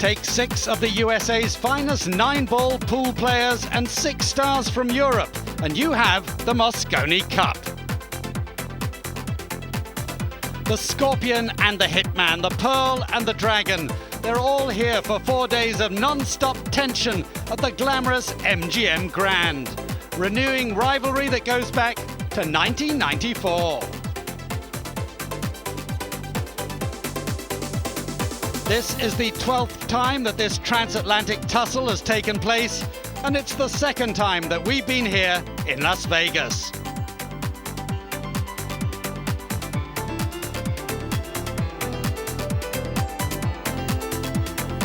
take 6 of the USA's finest 9-ball pool players and 6 stars from Europe, and you have the Mosconi Cup. The Scorpion and the Hitman, the Pearl and the Dragon, they're all here for 4 days of non-stop tension at the glamorous MGM Grand, renewing rivalry that goes back to 1994. This is the 12th time that this transatlantic tussle has taken place, and it's the 2nd time that we've been here in Las Vegas.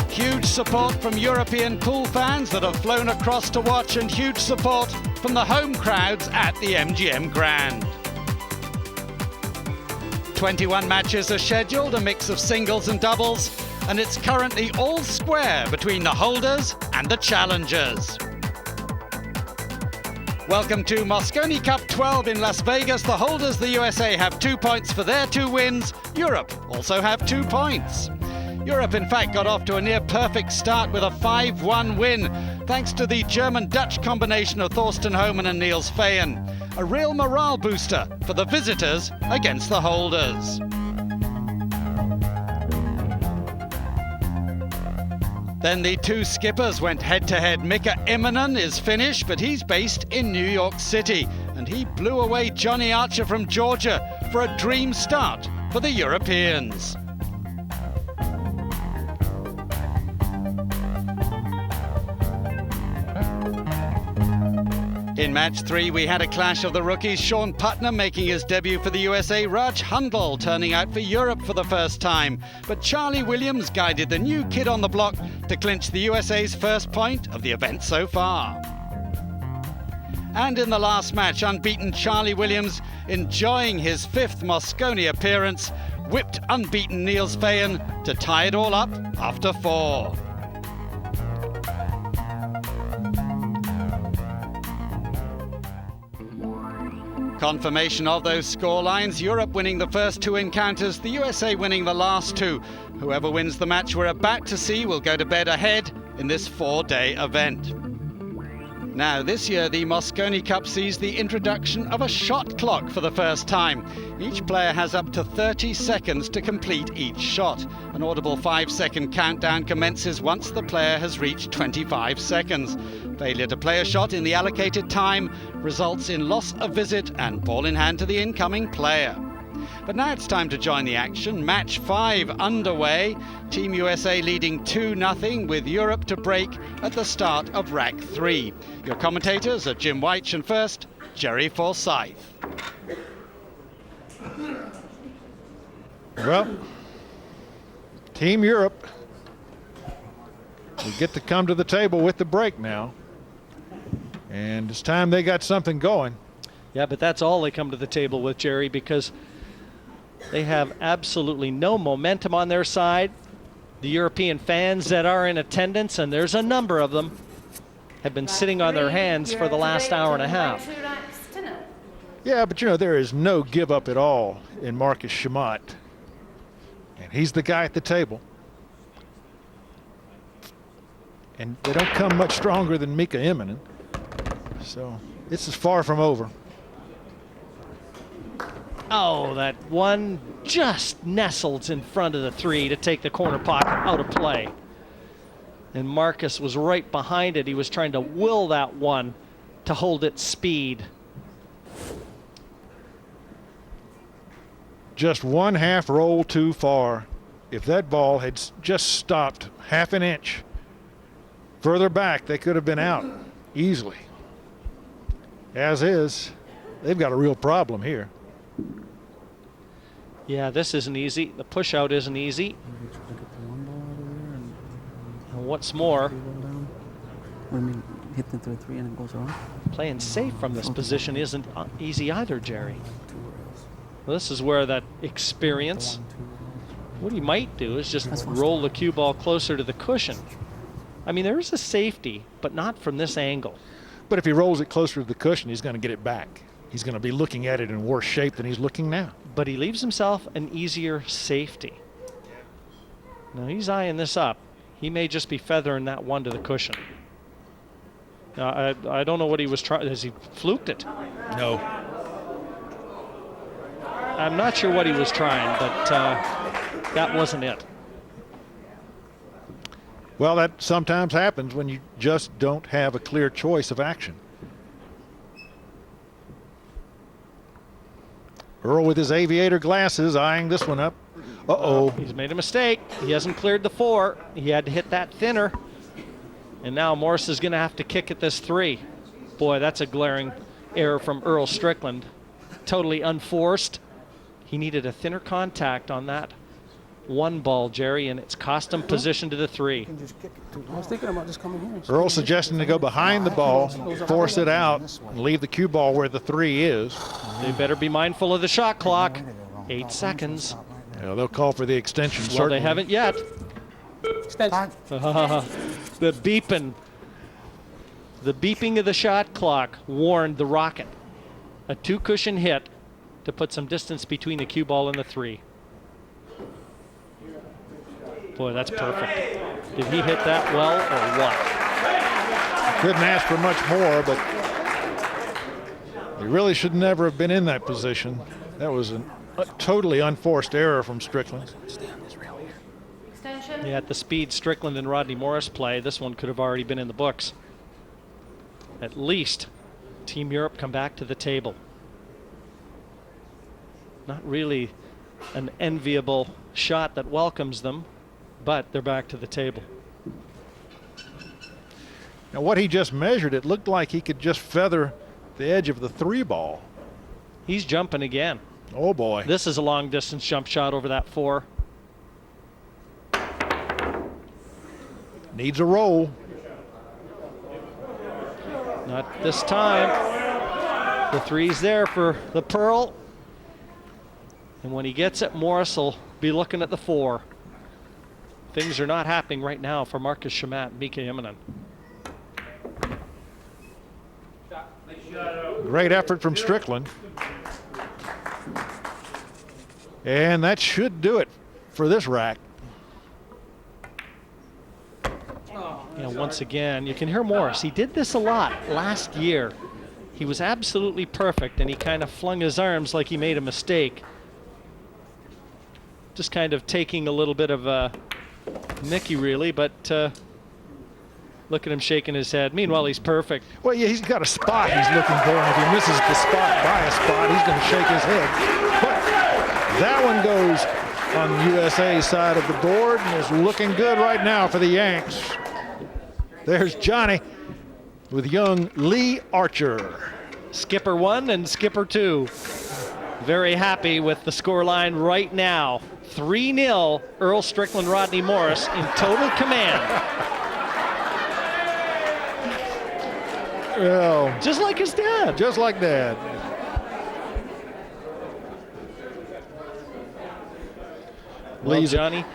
Huge support from European pool fans that have flown across to watch, and huge support from the home crowds at the MGM Grand. 21 matches are scheduled, a mix of singles and doubles, and it's currently all square between the holders and the challengers. Welcome to Mosconi Cup 12 in Las Vegas. The holders, the USA, have 2 points for their 2 wins. Europe also have 2 points. Europe, in fact, got off to a near-perfect start with a 5-1 win, thanks to the German-Dutch combination of Thorsten Hohmann and Niels Feyen. A real morale booster for the visitors against the holders. Then the 2 skippers went head-to-head. Mika Immonen is Finnish, but he's based in New York City, and he blew away Johnny Archer from Georgia for a dream start for the Europeans. In match 3, we had a clash of the rookies. Sean Putnam making his debut for the USA, Raj Hundal turning out for Europe for the first time. But Charlie Williams guided the new kid on the block to clinch the USA's first point of the event so far. And in the last match, unbeaten Charlie Williams, enjoying his 5th Mosconi appearance, whipped unbeaten Niels Feyen to tie it all up after 4. Confirmation of those scorelines: Europe winning the first 2 encounters, the USA winning the last 2. Whoever wins the match we're about to see will go to bed ahead in this 4-day event. Now, this year the Mosconi Cup sees the introduction of a shot clock for the first time. Each player has up to 30 seconds to complete each shot. An audible 5-second countdown commences once the player has reached 25 seconds. Failure to play a shot in the allocated time results in loss of visit and ball in hand to the incoming player. But now it's time to join the action. Match 5 underway. Team USA leading 2-0 with Europe to break at the start of rack 3. Your commentators are Jim Weich and first, Jerry Forsyth. Well, Team Europe will get to come to the table with the break now. And it's time they got something going. Yeah, but that's all they come to the table with, Jerry, because they have absolutely no momentum on their side. The European fans that are in attendance, and there's a number of them, have been sitting on their hands for the last hour and a half. Yeah, but you know, there is no give up at all in Marcus Chomot. And he's the guy at the table. And they don't come much stronger than Mika Immonen. So this is far from over. Oh, that one just nestled in front of the 3 to take the corner pocket out of play. And Marcus was right behind it. He was trying to will that one to hold its speed. Just 1/2 roll too far. If that ball had just stopped half an inch further back, they could have been out easily. As is, they've got a real problem here. Yeah, this isn't easy. The push out isn't easy. And what's more, hit into a 3 and it goes on. Playing safe from this position isn't easy either, Jerry. Well, this is where that experience, what he might do is just roll the cue ball closer to the cushion. I mean, there is a safety, but not from this angle. But if he rolls it closer to the cushion, he's going to get it back. He's going to be looking at it in worse shape than he's looking now. But he leaves himself an easier safety. Now he's eyeing this up. He may just be feathering that one to the cushion. I don't know what he was trying. Has he fluked it? No. I'm not sure what he was trying, but that wasn't it. Well, that sometimes happens when you just don't have a clear choice of action. Earl with his aviator glasses eyeing this one up. Uh-oh. He's made a mistake. He hasn't cleared the 4. He had to hit that thinner. And now Morris is going to have to kick at this 3. Boy, that's a glaring error from Earl Strickland. Totally unforced. He needed a thinner contact on that 1 ball, Jerry, and it's cost him position to the 3. I was thinking about just coming here. Earl suggesting to go behind the ball, force it out, and leave the cue ball where the 3 is. They better be mindful of the shot clock. 8 seconds. Yeah, they'll call for the extension, Well, certainly. they haven't yet. Extension. The beeping. The beeping of the shot clock warned the Rocket. A 2-cushion hit to put some distance between the cue ball and the 3. Boy, that's perfect. Did he hit that well or what? Couldn't ask for much more, but he really should never have been in that position. That was a totally unforced error from Strickland. Yeah, at the speed Strickland and Rodney Morris play, this one could have already been in the books. At least Team Europe come back to the table. Not really an enviable shot that welcomes them, but they're back to the table. Now, what he just measured, it looked like he could just feather the edge of the 3 ball. He's jumping again. Oh, boy. This is a long distance jump shot over that 4. Needs a roll. Not this time. The 3's there for the Pearl. And when he gets it, Morris will be looking at the 4. Things are not happening right now for Marcus Shamat and Mika Immonen. Great effort from Strickland. And that should do it for this rack. You know, once again, you can hear Morris. He did this a lot last year. He was absolutely perfect, and he kind of flung his arms like he made a mistake. Just kind of taking a little bit of Mickey, really, but look at him shaking his head. Meanwhile, he's perfect. Well, yeah, he's got a spot he's looking for, and if he misses the spot by a spot, he's going to shake his head. But that one goes on USA's side of the board and is looking good right now for the Yanks. There's Johnny with young Lee Archer. Skipper 1 and Skipper 2. Very happy with the scoreline right now. 3-0, Earl Strickland, Rodney Morris in total command. Well, Just like his dad. just like Dad. Well, Johnny,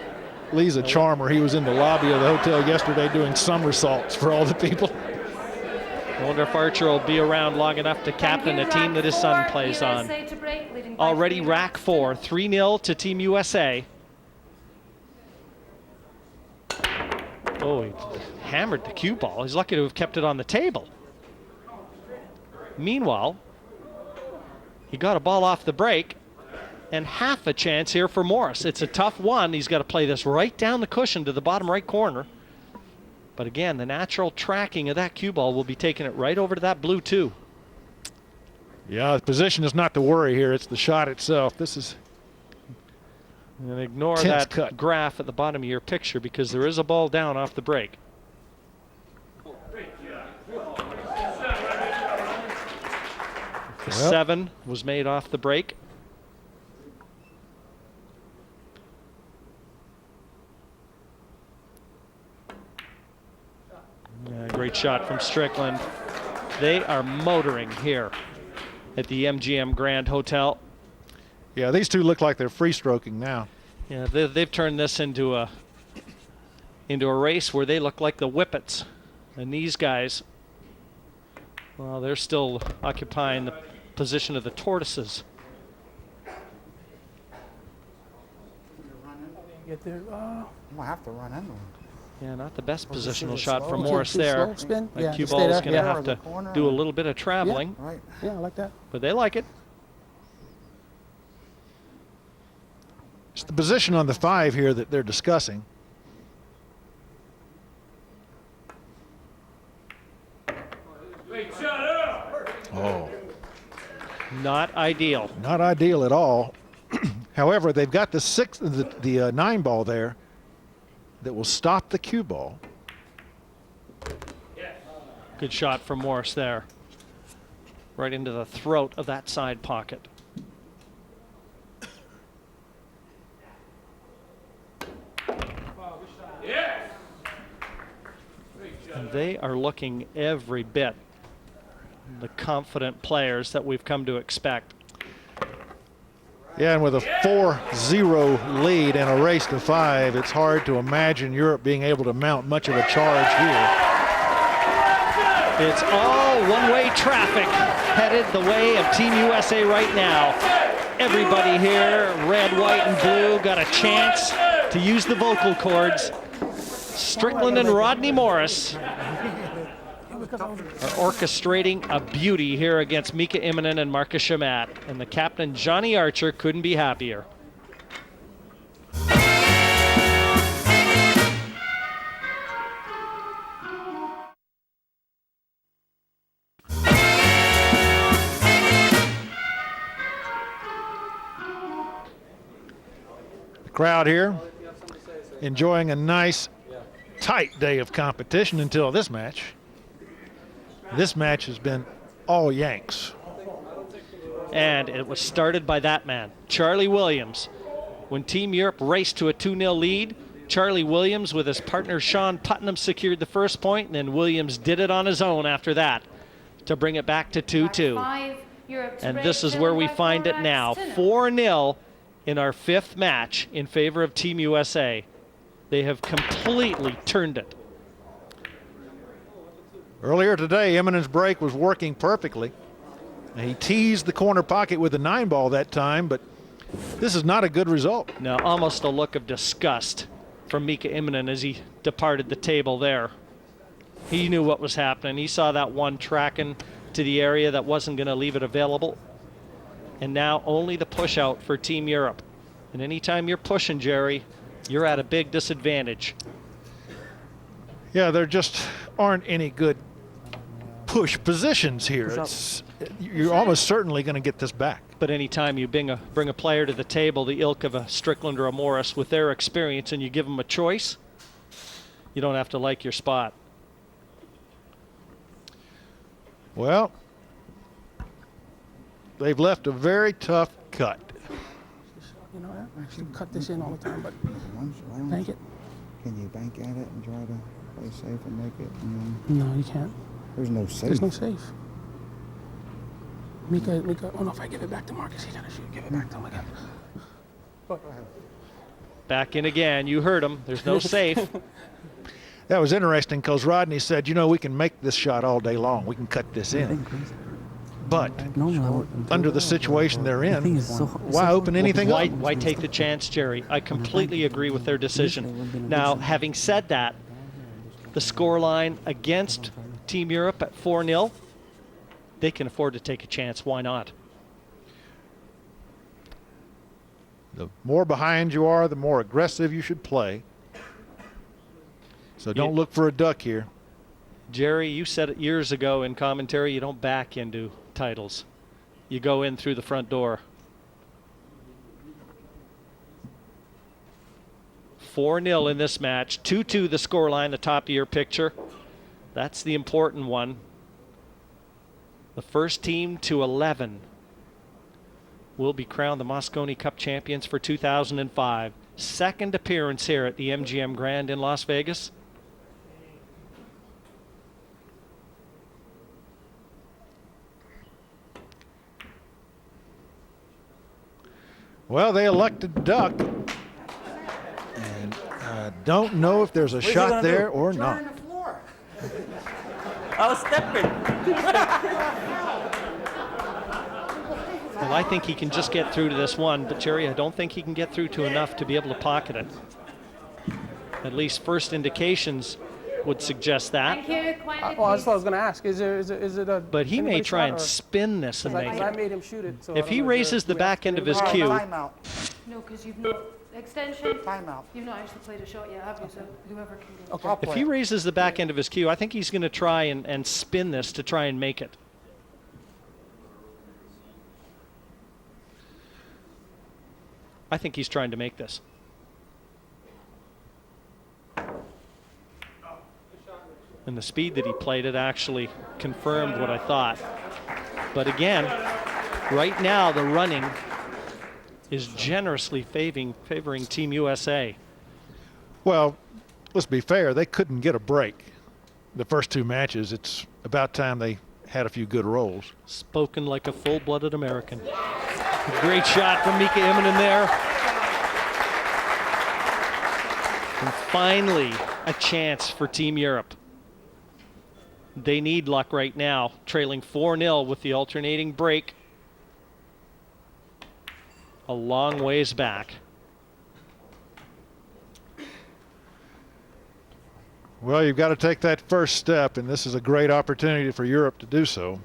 Lee's a charmer. He was in the lobby of the hotel yesterday doing somersaults for all the people. I wonder if Archer will be around long enough to captain a team that his son plays on. Already rack 4, 3-0 to Team USA. Oh, he hammered the cue ball. He's lucky to have kept it on the table. Meanwhile, he got a ball off the break and half a chance here for Morris. It's a tough one. He's got to play this right down the cushion to the bottom right corner. But again, the natural tracking of that cue ball will be taking it right over to that blue 2. Yeah, the position is not to worry here. It's the shot itself. This is And ignore tense that cut. graph at the bottom of your picture because there is a ball down off the break. The 7 was made off the break. Great shot from Strickland. They are motoring here at the MGM Grand Hotel. Yeah, these two look like they're free stroking now. Yeah, they've turned this into a race where they look like the Whippets, and these guys, well, they're still occupying the position of the Tortoises. Get there. I'm gonna have to run into him. Yeah, not the best positional it shot slow? from You Morris Too slow, there. spin. That Yeah, cue just stay ball is there. going to Yeah. have to Corner do a and- little bit of traveling, Right. Yeah, I like that. but they like it. It's the position on the 5 here that they're discussing. Oh, Not ideal. not ideal at all. However, they've got the 9 ball there that will stop the cue ball. Good shot from Morris there. Right into the throat of that side pocket. And they are looking every bit the confident players that we've come to expect. Yeah, and with a 4-0 lead and a race to 5, it's hard to imagine Europe being able to mount much of a charge here. It's all one-way traffic headed the way of Team USA right now. Everybody here, red, white, and blue, got a chance to use the vocal cords. Strickland and Rodney Morris are orchestrating a beauty here against Mika Immonen and Marcus Chamat. And the captain, Johnny Archer, couldn't be happier. The crowd here enjoying a nice, tight day of competition until this match. This match has been all Yanks. And it was started by that man, Charlie Williams. When Team Europe raced to a 2-0 lead, Charlie Williams with his partner Sean Putnam secured the first point, and then Williams did it on his own after that to bring it back to 2-2. And this is where we find it now, 4-0 in our 5th match in favor of Team USA. They have completely turned it. Earlier today, Immonen's break was working perfectly. He teased the corner pocket with the 9 ball that time, but this is not a good result. Now, almost a look of disgust from Mika Immonen as he departed the table there. He knew what was happening. He saw that one tracking to the area that wasn't going to leave it available. And now only the push out for Team Europe. And anytime you're pushing, Jerry, you're at a big disadvantage. Yeah, there just aren't any good push positions here. You're almost certainly going to get this back. But anytime you bring a player to the table, the ilk of a Strickland or a Morris with their experience, and you give them a choice, you don't have to like your spot. Well, they've left a very tough cut. You know that? I should cut this in all the time, but Why don't bank it. Can you bank at it and try to play safe and make it? And then No, you can't. there's no safe. There's no safe. Mika, oh no, if I give it back to Marcus, he's gonna shoot. Give it back to him again. Back in again. You heard him. There's no safe. That was interesting because Rodney said, you know, we can make this shot all day long. We can cut this in. But No. under the situation they're in, why open anything up? Why take the chance, Jerry? I completely agree with their decision. Now, having said that, the scoreline against Team Europe at 4-0, they can afford to take a chance. Why not? The more behind you are, the more aggressive you should play. So don't look for a duck here. Jerry, you said it years ago in commentary, you don't back into titles. You go in through the front door. 4-0 in this match. 2-2 the scoreline, the top of your picture. That's the important one. The first team to 11 will be crowned the Mosconi Cup champions for 2005. Second appearance here at the MGM Grand in Las Vegas. Well, they elected duck. And I don't know if there's a shot there or not. I was stepping. Well, I think he can just get through to this one, but Jerry, I don't think he can get through to enough to be able to pocket it. At least first indications would suggest that. Well, that's what I was going to ask. Is it a? But he may anybody try shot, and or- spin this and 'cause make I it. made him shoot it. So I If don't he know, raises the do we have back to end do of his it? cue, Timeout. No, because you've not extension. Timeout. You've not actually played a shot yet, have you? So whoever can go. Okay. I'll if play he it. raises the back end of his cue, I think he's going to try and spin this to try and make it. I think he's trying to make this. And the speed that he played it actually confirmed what I thought. But again, right now the running is generously favoring Team USA. Well, let's be fair. They couldn't get a break the first two matches. It's about time they had a few good rolls. Spoken like a full-blooded American. Great shot from Mika Immonen there. And finally, a chance for Team Europe. They need luck right now, trailing 4-0 with the alternating break. A long ways back. Well, you've got to take that first step, and this is a great opportunity for Europe to do so.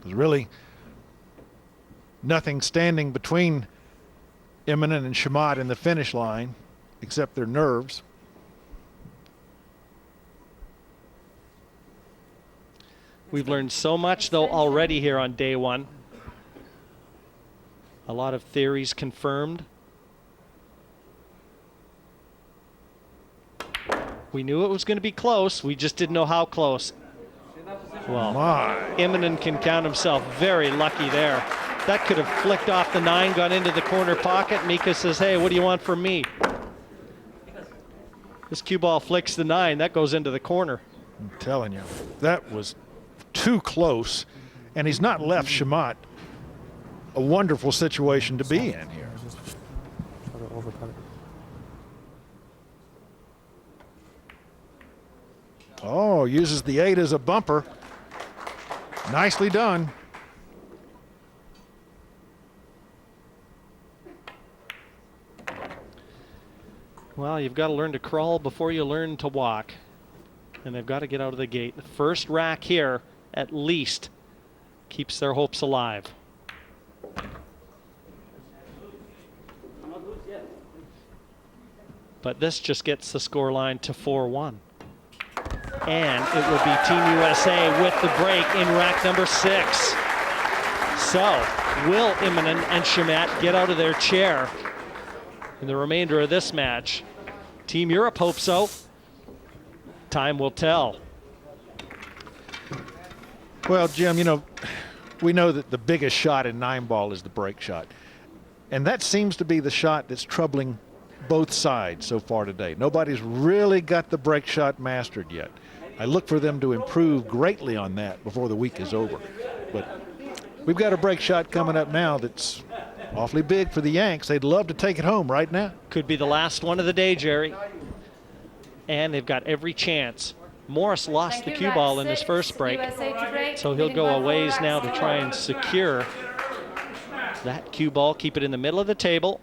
There's really nothing standing between Immonen and Shamat in the finish line, except their nerves. We've learned so much, though, already here on day one. A lot of theories confirmed. We knew it was going to be close. We just didn't know how close. Well, My. Immonen can count himself very lucky there. That could have flicked off the 9, gone into the corner pocket. Mika says, hey, what do you want from me? This cue ball flicks the 9. That goes into the corner. I'm telling you, that was too close, and he's not left Shamat a wonderful situation to be in here. Try to overcut it. Oh, uses the 8 as a bumper. Nicely done. Well, you've got to learn to crawl before you learn to walk. And they've got to get out of the gate. The first rack here, at least, keeps their hopes alive. But this just gets the scoreline to 4-1. And it will be Team USA with the break in rack number 6. So, will Immonen and Shamat get out of their chair in the remainder of this match? Team Europe hopes so. Time will tell. Well, Jim, you know, we know that the biggest shot in 9-ball is the break shot. And that seems to be the shot that's troubling both sides so far today. Nobody's really got the break shot mastered yet. I look for them to improve greatly on that before the week is over. But we've got a break shot coming up now that's awfully big for the Yanks. They'd love to take it home right now. Could be the last one of the day, Jerry. And they've got every chance. Morris lost the cue ball in his first break, so he'll go a ways now to try and secure that cue ball, keep it in the middle of the table.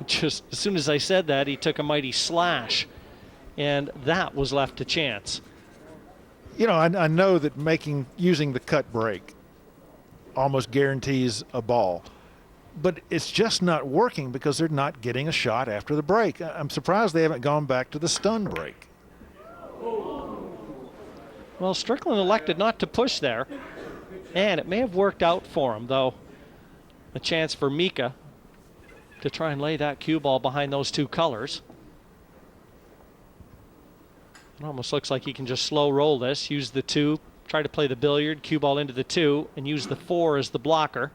Just as soon as I said that, he took a mighty slash, and that was left to chance. You know, I know that using the cut break almost guarantees a ball, but it's just not working because they're not getting a shot after the break. I'm surprised they haven't gone back to the stun break. Well, Strickland elected not to push there, and it may have worked out for him, though. A chance for Mika to try and lay that cue ball behind those two colors. It almost looks like he can just slow roll this, use the 2, try to play the billiard, cue ball into the 2, and use the 4 as the blocker.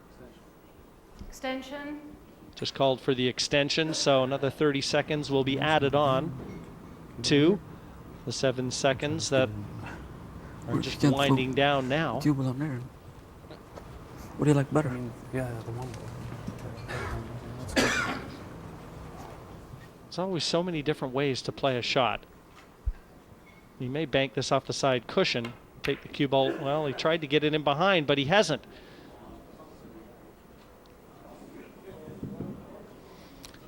Extension. Just called for the extension, so another 30 seconds will be added on to the 7 seconds that are just winding down now. Cue ball up there. What do you like better? Yeah, the one. There's always so many different ways to play a shot. He may bank this off the side cushion, take the cue ball. Well, he tried to get it in behind, but he hasn't.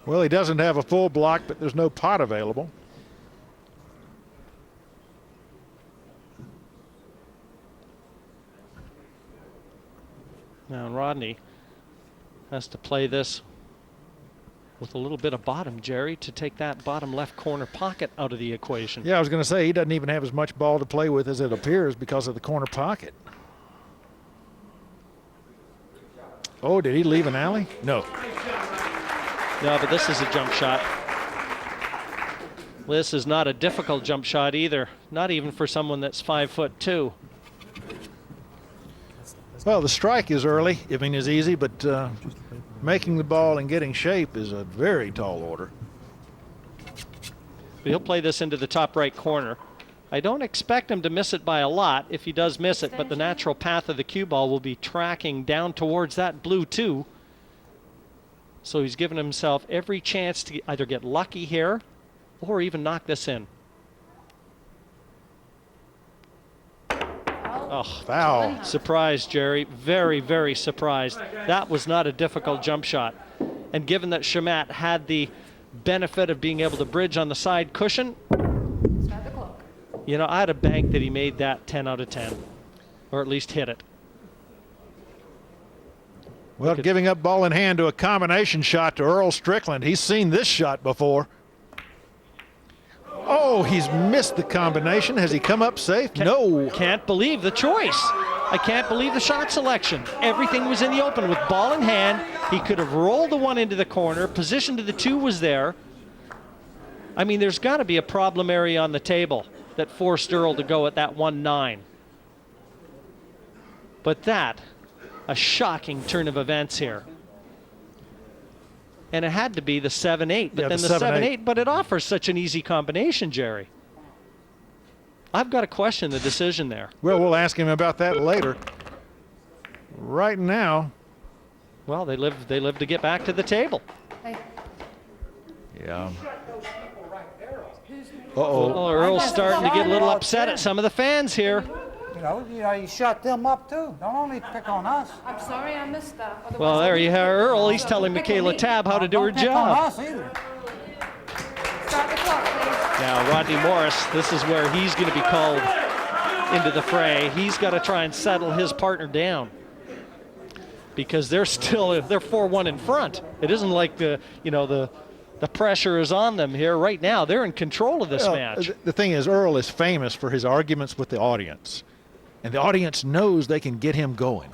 Well, he doesn't have a full block, but there's no pot available. Now Rodney has to play this with a little bit of bottom, Jerry, to take that bottom left corner pocket out of the equation. Yeah, I was going to say he doesn't even have as much ball to play with as it appears because of the corner pocket. Oh, did he leave an alley? No. No, but this is a jump shot. This is not a difficult jump shot either. Not even for someone that's 5'2". Well, the strike is early. I mean, is easy, but making the ball and getting shape is a very tall order. But he'll play this into the top right corner. I don't expect him to miss it by a lot if he does miss it, but the natural path of the cue ball will be tracking down towards that blue 2. So he's given himself every chance to either get lucky here or even knock this in. Oh, Foul. surprised, Jerry. Very, very surprised. That was not a difficult jump shot. And given that Shamat had the benefit of being able to bridge on the side cushion, Start the clock. you know, I'd have banked that he made that 10 out of 10, or at least hit it. Well, giving up ball in hand to a combination shot to Earl Strickland. He's seen this shot before. Oh, he's missed the combination. Has he come up safe? No. Can't believe the choice. I can't believe the shot selection. Everything was in the open with ball in hand. He could have rolled the 1 into the corner. Position to the 2 was there. I mean, there's got to be a problem area on the table that forced Earl to go at that 1-9. But that, a shocking turn of events here. And it had to be the 7-8, but Yeah, then the the 7-8. 7-8, but it offers such an easy combination, Jerry. I've got to question the decision there. Well, we'll ask him about that later. Right now. Well, they live to get back to the table. Hey, Yeah. who's Uh-oh. Well, Earl's starting to get a little upset at some of the fans here. You know, you shut them up too. Don't only pick on us. I'm sorry I missed that. Otherwise Well, there you have Earl. He's So, telling pick on Michaela me. Tabb how to do her Don't pick on job. us either. Start the clock, please. Now, Rodney Morris, this is where he's going to be called into the fray. He's got to try and settle his partner down because they're 4-1 in front. It isn't like the pressure is on them here right now. They're in control of this match. The thing is, Earl is famous for his arguments with the audience. And the audience knows they can get him going.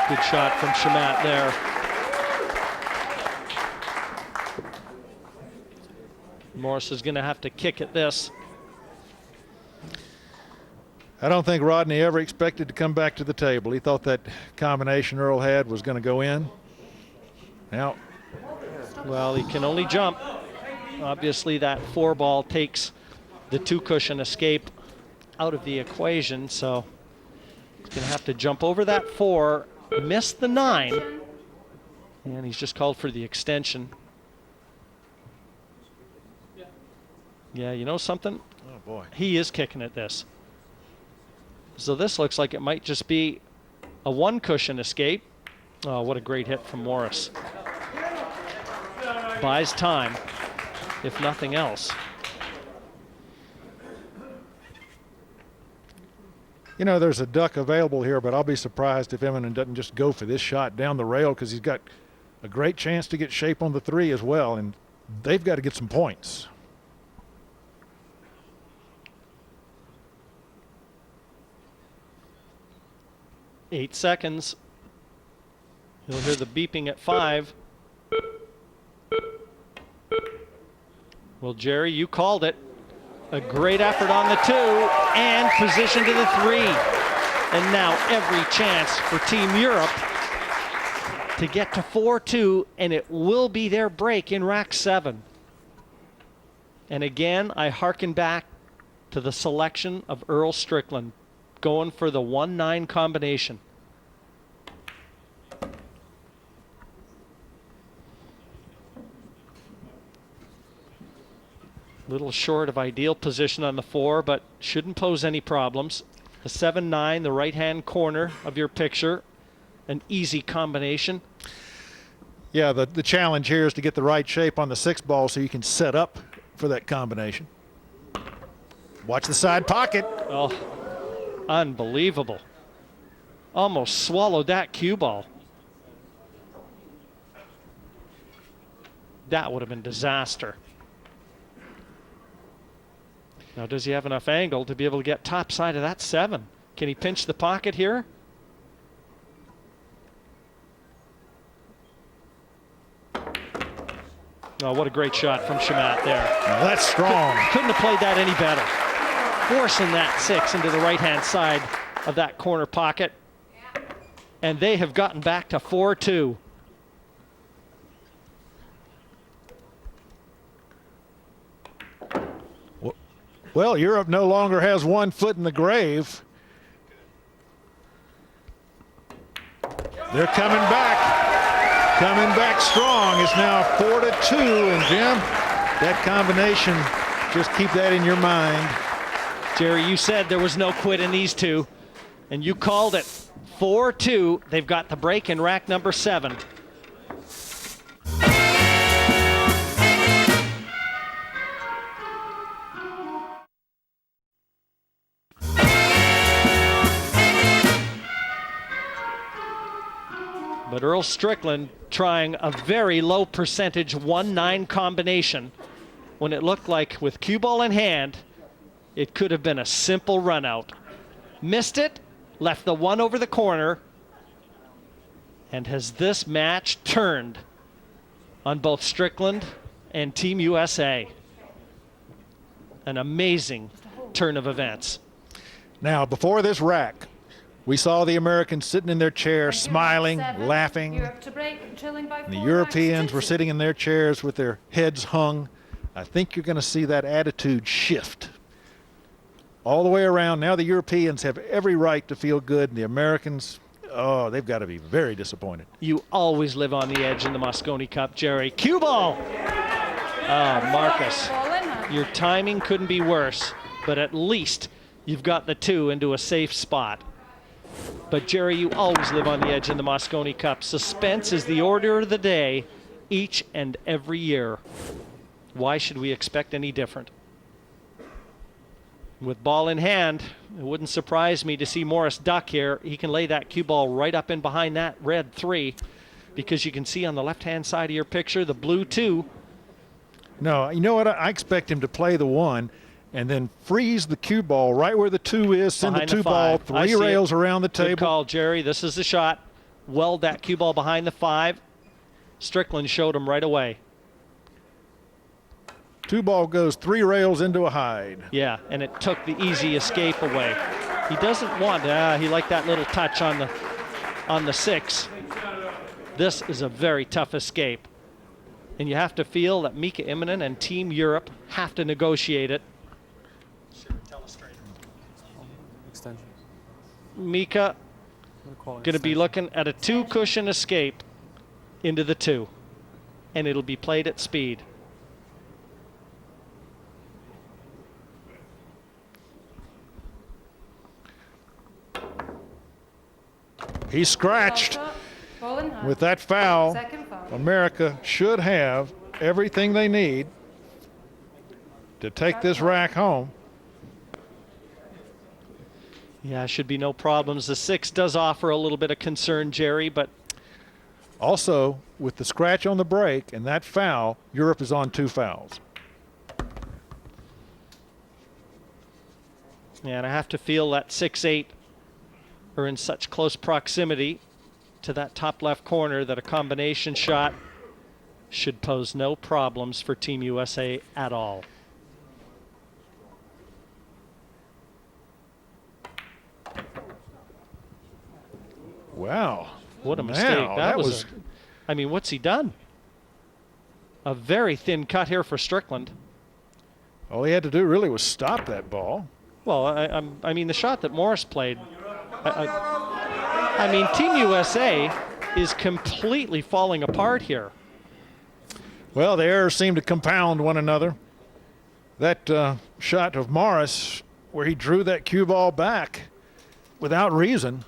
Good shot from Shamat there. Morris is going to have to kick at this. I don't think Rodney ever expected to come back to the table. He thought that combination Earl had was going to go in. Now, Well, he can only jump. Obviously, that 4 ball takes the 2 cushion escape out of the equation, so he's going to have to jump over that 4, miss the 9, and he's just called for the extension. Yeah, you know something? oh boy. He is kicking at this. So this looks like it might just be a 1 cushion escape. Oh, what a great hit from Morris. Buys time, if nothing else. You know, there's a duck available here, but I'll be surprised if Eminem doesn't just go for this shot down the rail because he's got a great chance to get shape on the 3 as well, and they've got to get some points. Eight seconds. You'll hear the beeping at 5. Well, Jerry, you called it. A great effort on the 2 and position to the 3. And now every chance for Team Europe to get to 4-2, and it will be their break in rack 7. And again, I hearken back to the selection of Earl Strickland, going for the 1-9 combination. Little short of ideal position on the 4, but shouldn't pose any problems. The 7-9, the right-hand corner of your picture, an easy combination. Yeah, the challenge here is to get the right shape on the 6 ball so you can set up for that combination. Watch the side pocket. Oh, unbelievable. Almost swallowed that cue ball. That would have been disaster. Now, does he have enough angle to be able to get top side of that 7? Can he pinch the pocket here? Oh, what a great shot from Shamat there. Now that's strong. Couldn't have played that any better. Forcing that 6 into the right-hand side of that corner pocket. And they have gotten back to 4-2. Well, Europe no longer has one foot in the grave. They're coming back. Coming back strong. It's now 4-2. And Jim, that combination, just keep that in your mind. Jerry, you said there was no quit in these two, and you called it. 4-2. They've got the break in rack number 7. But Earl Strickland trying a very low percentage 1-9 combination when it looked like with cue ball in hand, it could have been a simple run out. Missed it, left the 1 over the corner, and has this match turned on both Strickland and Team USA? An amazing turn of events. Now, before this rack, we saw the Americans sitting in their chairs, smiling, laughing. Europe to break, trailing by The 4 Europeans racks. were sitting in their chairs with their heads hung. I think you're going to see that attitude shift all the way around. Now the Europeans have every right to feel good, and the Americans, oh, they've got to be very disappointed. You always live on the edge in the Mosconi Cup, Jerry. Cue ball! Oh, Marcus, Ball in hand. your timing couldn't be worse, but at least you've got the 2 into a safe spot. But Jerry, you always live on the edge in the Mosconi Cup. Suspense is the order of the day each and every year. Why should we expect any different? With ball in hand, it wouldn't surprise me to see Morris duck here. He can lay that cue ball right up in behind that red 3, because you can see on the left-hand side of your picture the blue 2. No, you know what? I expect him to play the 1 and then freeze the cue ball right where the 2 is, send Behind the the 2 ball 5. I 3 see rails it. around the Good table. call, Jerry. This is the shot. Weld that cue ball behind the 5. Strickland showed him right away. 2 ball goes 3 rails into a hide. Yeah, and it took the easy escape away. He doesn't want, he liked that little touch on the 6. This is a very tough escape. And you have to feel that Mika Immonen and Team Europe have to negotiate it. Extension. Mika going to be looking at a 2 cushion escape into the 2. And it'll be played at speed. He's scratched. Ball shot, ball in hand. With that foul, Second foul. America should have everything they need to take this rack home. Yeah, should be no problems. The 6 does offer a little bit of concern, Jerry, but Also, with the scratch on the break and that foul, Europe is on 2 fouls. yeah, and I have to feel that 6-8 are in such close proximity to that top left corner that a combination shot should pose no problems for Team USA at all. Wow. What a Now, mistake. that was I mean, what's he done? A very thin cut here for Strickland. all he had to do really was stop that ball. Well, I mean, the shot that Morris played. I mean, Team USA is completely falling apart here. Well, the errors seem to compound one another. That shot of Morris where he drew that cue ball back without reason,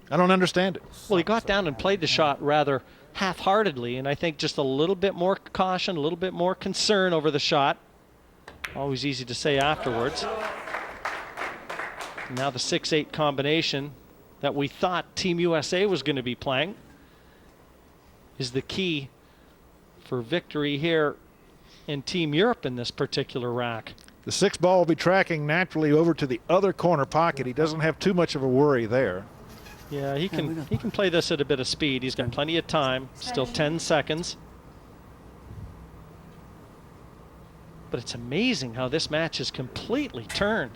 I don't understand it. Well, he got down and played the shot rather half-heartedly, and I think just a little bit more caution, a little bit more concern over the shot. Always easy to say afterwards. Now the 6-8 combination that we thought Team USA was going to be playing is the key for victory here in Team Europe in this particular rack. The 6 ball will be tracking naturally over to the other corner pocket. He doesn't have too much of a worry there. Yeah, he can play this at a bit of speed. He's got plenty of time, still 10 seconds. But it's amazing how this match is completely turned.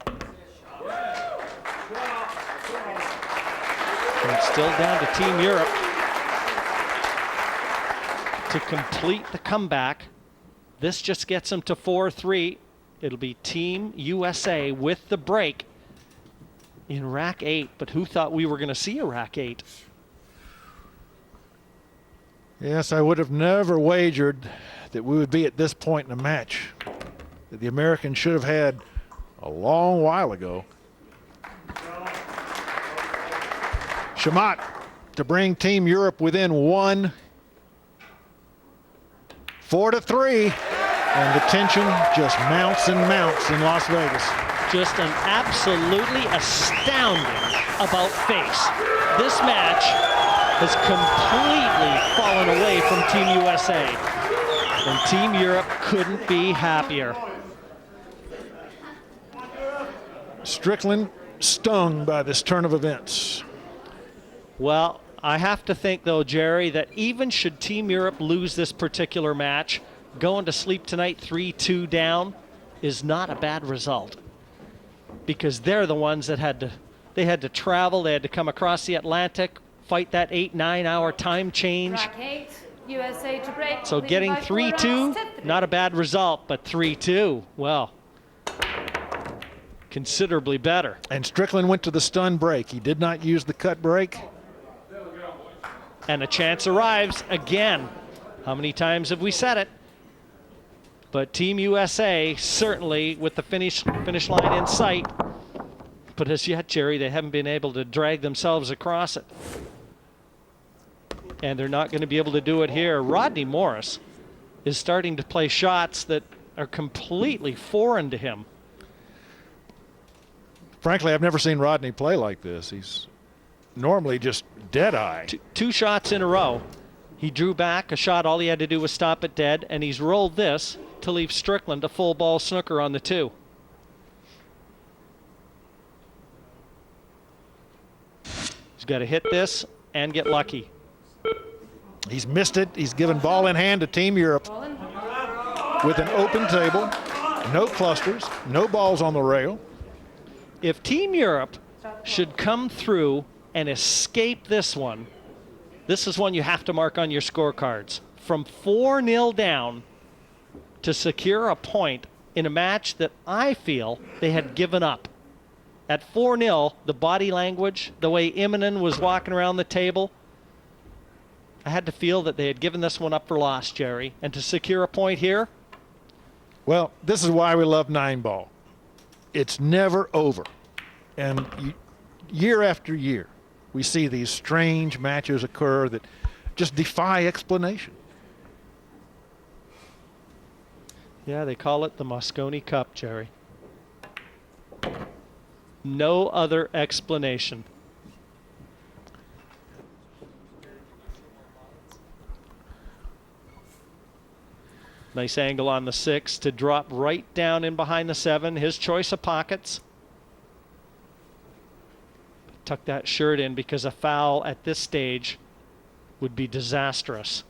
And it's still down to Team Europe to complete the comeback. This just gets them to 4-3. It'll be Team USA with the break in rack 8. But who thought we were going to see a rack 8? Yes, I would have never wagered that we would be at this point in the match that the Americans should have had a long while ago. Shamat to bring Team Europe within 1. 4-3. And the tension just mounts and mounts in Las Vegas. Just an absolutely astounding about face. This match has completely fallen away from Team USA. And Team Europe couldn't be happier. Strickland stung by this turn of events. Well, I have to think, though, Jerry, that even should Team Europe lose this particular match, going to sleep tonight 3-2 down is not a bad result, because they're the ones that had to travel, they had to come across the Atlantic, fight that 8-9 hour time change. Rack 8, USA to break. So leading getting by 4 racks 3-2, to 3. not a bad result, but 3-2, well, considerably better. And Strickland went to the stun break. He did not use the cut break. And a chance arrives again. How many times have we said it? But Team USA certainly with the finish line in sight. But as yet, Jerry, they haven't been able to drag themselves across it. And they're not going to be able to do it here. Rodney Morris is starting to play shots that are completely foreign to him. Frankly, I've never seen Rodney play like this. He's normally just dead-eye. Two shots in a row. He drew back a shot. All he had to do was stop it dead, and he's rolled this to leave Strickland a full ball snooker on the 2. He's got to hit this and get lucky. He's missed it. He's given ball in hand to Team Europe with an open table, no clusters, no balls on the rail. If Team Europe should come through and escape this one, this is one you have to mark on your scorecards. From 4-0 down to secure a point in a match that I feel they had given up. At 4-0, the body language, the way Immonen was walking around the table, I had to feel that they had given this one up for loss, Jerry. And to secure a point here? Well, this is why we love 9-ball. It's never over. And year after year, we see these strange matches occur that just defy explanation. Yeah, they call it the Mosconi Cup, Jerry. No other explanation. Nice angle on the 6 to drop right down in behind the 7. His choice of pockets. Tuck that shirt in because a foul at this stage would be disastrous.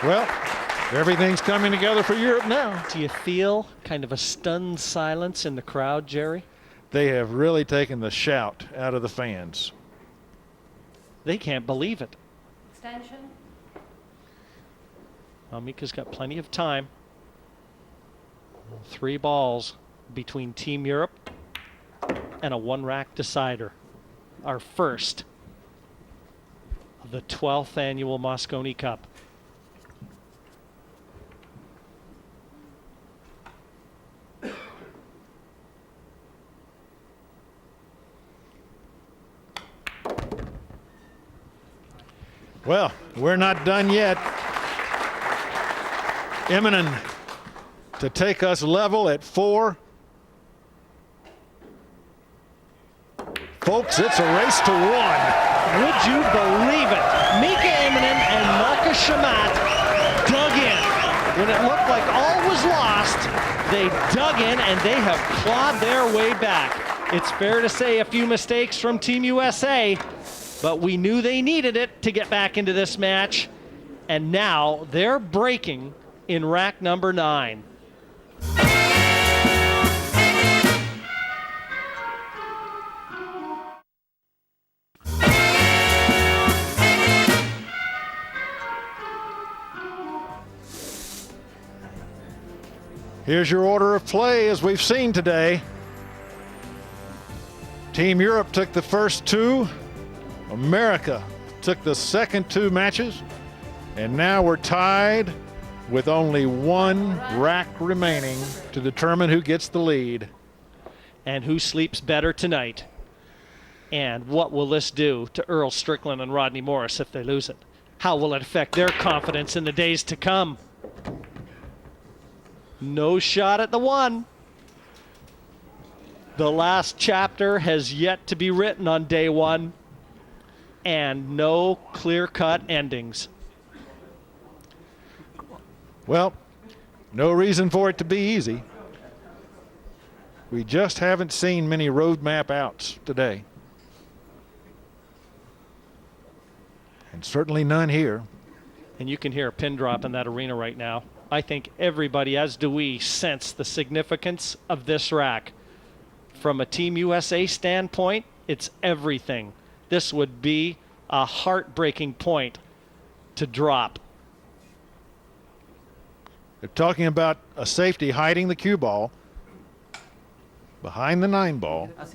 Well, everything's coming together for Europe now. Do you feel kind of a stunned silence in the crowd, Jerry? They have really taken the shout out of the fans. They can't believe it. Extension. Well, Mika's got plenty of time. 3 balls between Team Europe and a 1-rack decider. Our first of the 12th annual Mosconi Cup. Well, we're not done yet. Immonen to take us level at 4. Folks, it's a race to 1. Would you believe it? Mika Immonen and Marcus Shamat dug in. When it looked like all was lost, they dug in and they have clawed their way back. It's fair to say a few mistakes from Team USA, but we knew they needed it to get back into this match. And now they're breaking in rack number 9. Here's your order of play as we've seen today. Team Europe took the first 2. America took the second 2 matches. And now we're tied with only 1 rack remaining to determine who gets the lead. And who sleeps better tonight? And what will this do to Earl Strickland and Rodney Morris if they lose it? How will it affect their confidence in the days to come? No shot at the 1. The last chapter has yet to be written on day 1, and no clear-cut endings. Well, no reason for it to be easy. We just haven't seen many roadmap outs today. And certainly none here. And you can hear a pin drop in that arena right now. I think everybody, as do we, sense the significance of this rack. From a Team USA standpoint, it's everything. This would be a heartbreaking point to drop. They're talking about a safety hiding the cue ball behind the 9 ball. A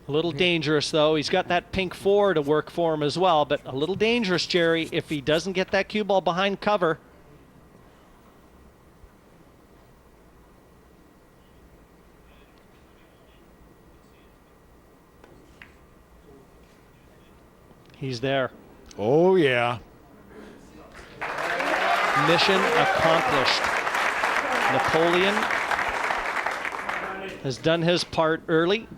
little dangerous, though. He's got that pink 4 to work for him as well, but a little dangerous, Jerry, if he doesn't get that cue ball behind cover. He's there. Oh, yeah. Mission accomplished. Napoleon has done his part early.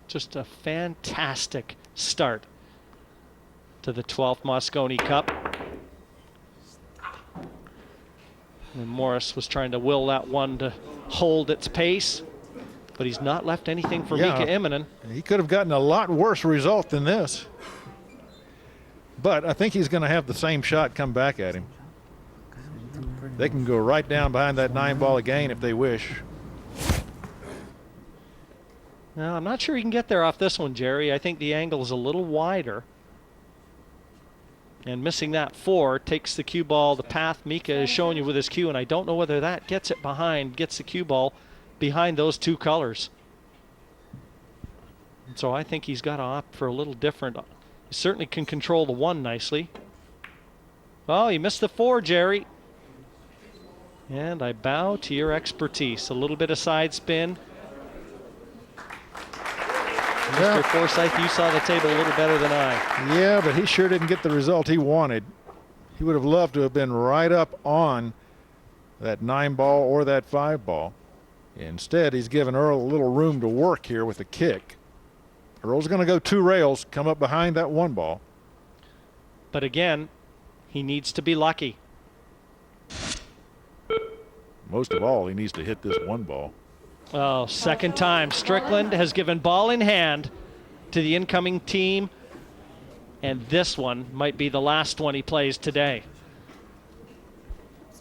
Just a fantastic start to the 12th Mosconi Cup. And Morris was trying to will that one to hold its pace, but he's not left anything for Mika Immonen. He could have gotten a lot worse result than this. But I think he's going to have the same shot come back at him. They can go right down behind that 9 ball again if they wish. Now, I'm not sure he can get there off this one, Jerry. I think the angle is a little wider. And missing that 4 takes the cue ball the path Mika is showing you with his cue, and I don't know whether that gets it behind, gets the cue ball behind those 2 colors. And so I think he's got to opt for a little different. He certainly can control the 1 nicely. Oh, he missed the 4, Jerry. And I bow to your expertise. A little bit of side spin. Mr. Forsyth, you saw the table a little better than I. Yeah, but he sure didn't get the result he wanted. He would have loved to have been right up on that 9 ball or that 5 ball. Instead, he's given Earl a little room to work here with the kick. Earl's going to go 2 rails, come up behind that 1 ball. But again, he needs to be lucky. Most of all, he needs to hit this 1 ball. Oh, second time. Strickland has given ball in hand to the incoming team, and this one might be the last one he plays today.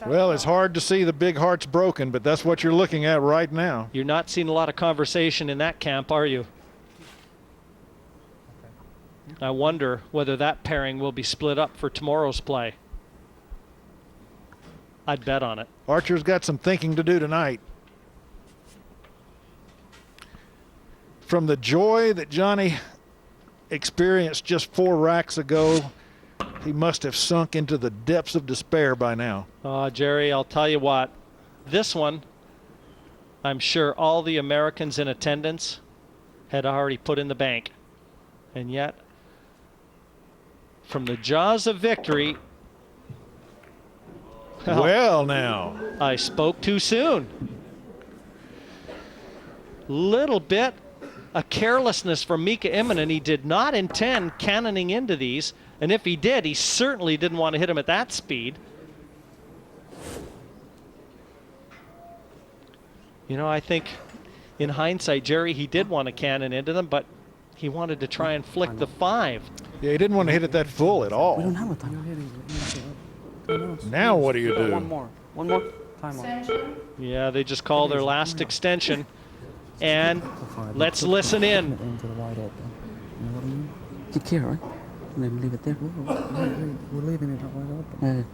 Well, it's hard to see the big hearts broken, but that's what you're looking at right now. You're not seeing a lot of conversation in that camp, are you? I wonder whether that pairing will be split up for tomorrow's play. I'd bet on it. Archer's got some thinking to do tonight. From the joy that Johnny experienced just 4 racks ago, he must have sunk into the depths of despair by now. Jerry, I'll tell you what, this one I'm sure all the Americans in attendance had already put in the bank. And yet, from the jaws of victory, Well, now. I spoke too soon. Little bit a carelessness from Mika Immonen. He did not intend cannoning into these, and if he did, he certainly didn't want to hit him at that speed. You know, I think in hindsight, Jerry, he did want to cannon into them, but he wanted to try and flick the 5. Yeah, he didn't want to hit it that full at We all. don't have a time. Now what do you One do? more. One more. Time on. Extension. Yeah, they just call their last extension. And let's listen in. Into the wide open. You know what I mean? Kick here, right? And then leave it there. We're leaving it wide open.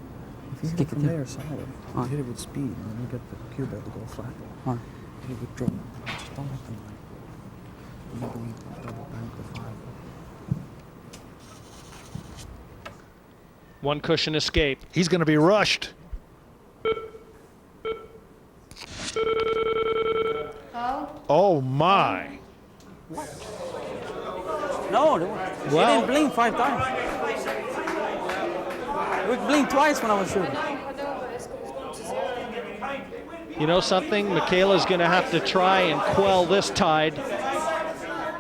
If you hit kick it it from there. there solid, Alright. hit it with speed, and then you get the cue ball to go flat. Alright. Hit it with dribble. Just don't let them like. Maybe we double bank the 5. One cushion escape. He's going to be rushed. Foul. Oh, my. No, he Well- didn't blink 5 times. We blinked twice when I was shooting. I know, but it's going to zero. You know something? Michaela's going to have to try and quell this tide.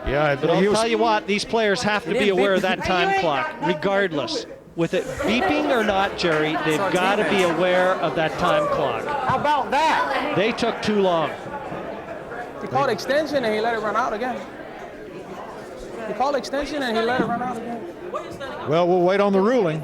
Yeah, But I'll tell you what, these players have to be didn't aware of beep. that time clock, regardless. With it beeping or not, Jerry, they've got to be aware of that time clock. How about that? They took too long. He called extension and he let it run out again. He called extension and he let it run out again. Well, we'll wait on the ruling.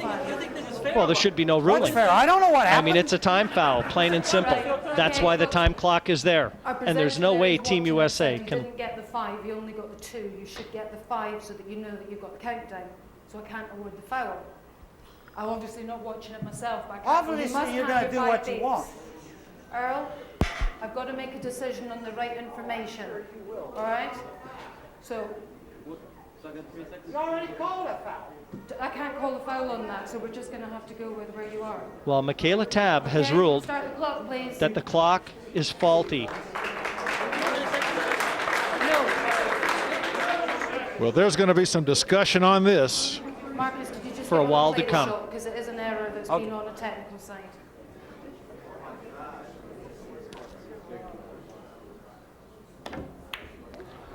Well, there should be no What's ruling. fair? I don't know what I happened. mean, it's a time foul, plain and simple. That's why the time clock is there. Our And there's no presenter way is Team watching USA us and can. didn't get the 5, you only got the 2. You should get the 5 so that you know that you've got the countdown. So I can't award the foul. I'm obviously not watching it myself, but I can't. Obviously, must you're have gonna your do 5 what you beats. want. Earl, I've got to make a decision on the right information. All right? So You already called a foul. I can't call a foul on that, so we're just going to have to go with where you are. Well, Michaela Tab has Okay, ruled Start the clock, please. that the clock is faulty. No. Well, there's going to be some discussion on this. Marcus, did you just For a while to come. Because it is an error that's been on a technical side.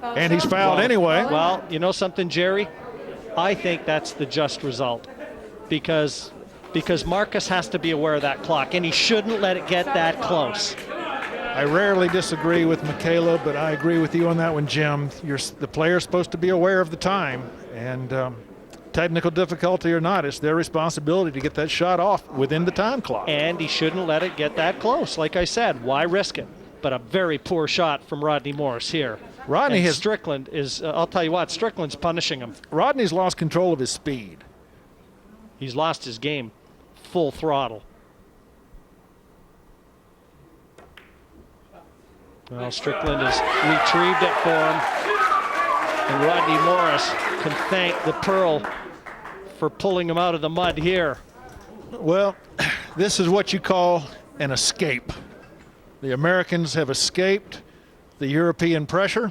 Foul And he's shot. fouled anyway. Well, you know something, Jerry? I think that's the just result. Because Marcus has to be aware of that clock, and he shouldn't let it get that close. I rarely disagree with Michaela, but I agree with you on that one, Jim. The player's supposed to be aware of the time, and technical difficulty or not, it's their responsibility to get that shot off within the time clock. And he shouldn't let it get that close. Like I said, why risk it? But a very poor shot from Rodney Morris here. Rodney And has Strickland is, I'll tell you what, Strickland's punishing him. Rodney's lost control of his speed. He's lost his game full throttle. Well, Strickland has retrieved it for him. And Rodney Morris can thank the Pearl for pulling him out of the mud here. Well, this is what you call an escape. The Americans have escaped the European pressure.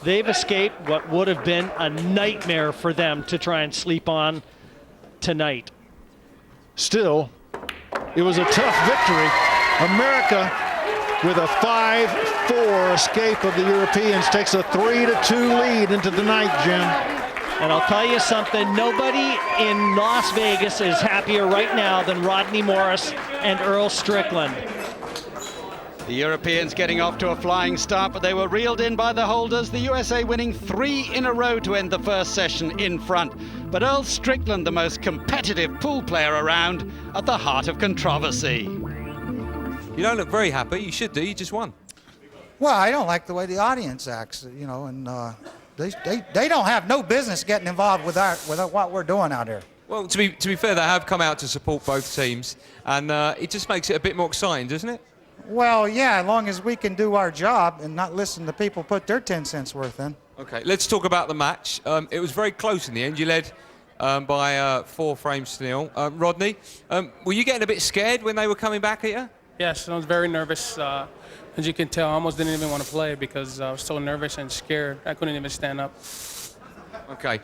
They've escaped what would have been a nightmare for them to try and sleep on tonight. Still, it was a tough victory. America, with a 5-4 escape of the Europeans, takes a 3-2 lead into the night, Jim. And I'll tell you something, nobody in Las Vegas is happier right now than Rodney Morris and Earl Strickland. The Europeans getting off to a flying start, but they were reeled in by the holders. The USA winning 3 in a row to end the first session in front. But Earl Strickland, the most competitive pool player around, at the heart of controversy. You don't look very happy. You should do. You just won. Well, I don't like the way the audience acts, you know, and they don't have no business getting involved with what we're doing out here. Well, to be fair, they have come out to support both teams, and it just makes it a bit more exciting, doesn't it? Well, yeah, as long as we can do our job and not listen to people put their 10 cents worth in. Okay, let's talk about the match. It was very close in the end. You led by 4 frames to 0. Rodney, were you getting a bit scared when they were coming back at you? Yes, I was very nervous. As you can tell, I almost didn't even want to play because I was so nervous and scared. I couldn't even stand up. Okay,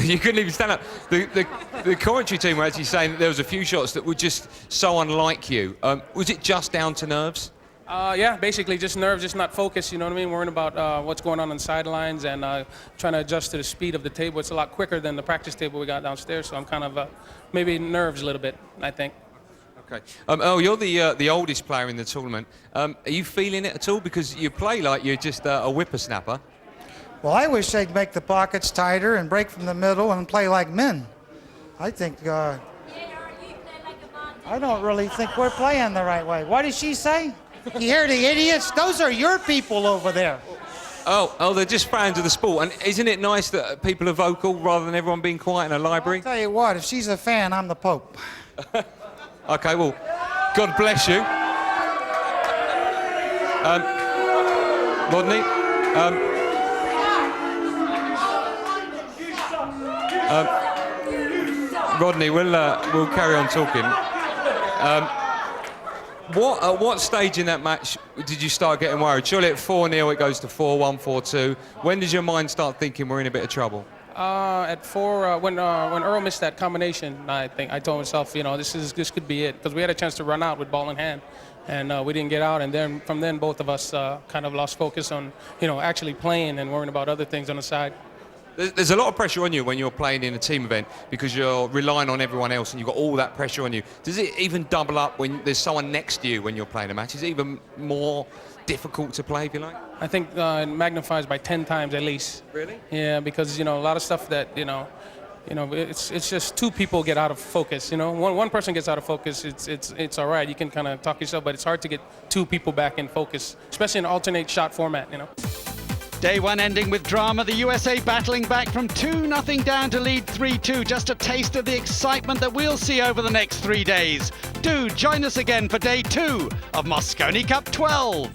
you couldn't even stand up. The commentary team were actually saying that there was a few shots that were just so unlike you. Was it just down to nerves? Yeah, basically just nerves, just not focused, you know what I mean? Worrying about what's going on the sidelines and trying to adjust to the speed of the table. It's a lot quicker than the practice table we got downstairs, so I'm kind of maybe nerves a little bit, I think. Okay. Earl, you're the oldest player in the tournament. Are you feeling it at all? Because you play like you're just a whippersnapper. Well, I wish they'd make the pockets tighter and break from the middle and play like men. I think, I don't really think we're playing the right way. What did she say? You hear the idiots? Those are your people over there. Oh, they're just fans of the sport. And isn't it nice that people are vocal rather than everyone being quiet in a library? I'll tell you what, if she's a fan, I'm the Pope. Okay, well, God bless you. Rodney, Rodney, we'll carry on talking. At what stage in that match did you start getting worried? Surely at 4-0 it goes to 4-1, 4-2. When did your mind start thinking we're in a bit of trouble? At 4, when Earl missed that combination, I think I told myself, you know, this could be it, because we had a chance to run out with ball in hand, and we didn't get out. And then from then, both of us kind of lost focus on, actually playing and worrying about other things on the side. There's a lot of pressure on you when you're playing in a team event because you're relying on everyone else and you've got all that pressure on you. Does it even double up when there's someone next to you when you're playing a match? Is it even more difficult to play, if you like? I think it magnifies by 10 times at least. Really? Yeah, because, a lot of stuff that, it's just two people get out of focus, One person gets out of focus, it's all right. You can kind of talk yourself, but it's hard to get two people back in focus, especially in an alternate shot format, Day one ending with drama, the USA battling back from 2-0 down to lead 3-2. Just a taste of the excitement that we'll see over the next 3 days. Do join us again for day 2 of Mosconi Cup 12.